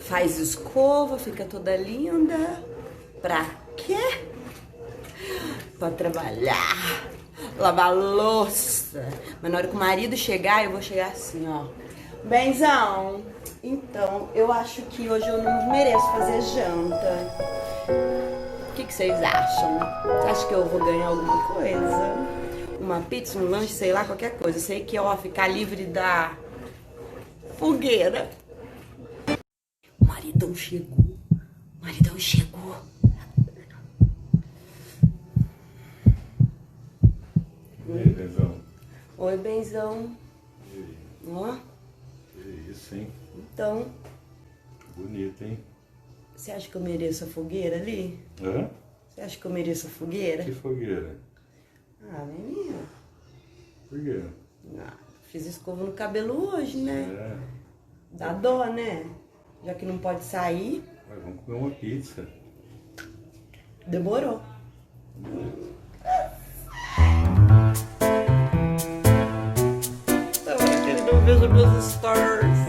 faz escova, fica toda linda. Pra quê? Pra trabalhar, lavar louça. Mas na hora que o marido chegar, eu vou chegar assim, ó. Benzão, então, eu acho que hoje eu não mereço fazer janta. O que vocês acham? Você acha que eu vou ganhar alguma coisa? Uma pizza, um lanche, sei lá, qualquer coisa. Eu sei que, ó, ficar livre da fogueira. O maridão chegou. O maridão chegou. E aí, Benzão? Oi, Benzão. E aí? Ó. Que isso, hein? Então, Bonito, hein? você acha que eu mereço a fogueira ali? Hã? Você acha que eu mereço a fogueira? Que fogueira? Ah, menina. Por quê? Ah, fiz escova no cabelo hoje, né? É. Dá dó, né? Já que não pode sair, Mas vamos comer uma pizza. demorou. Ele não vejo meus stories.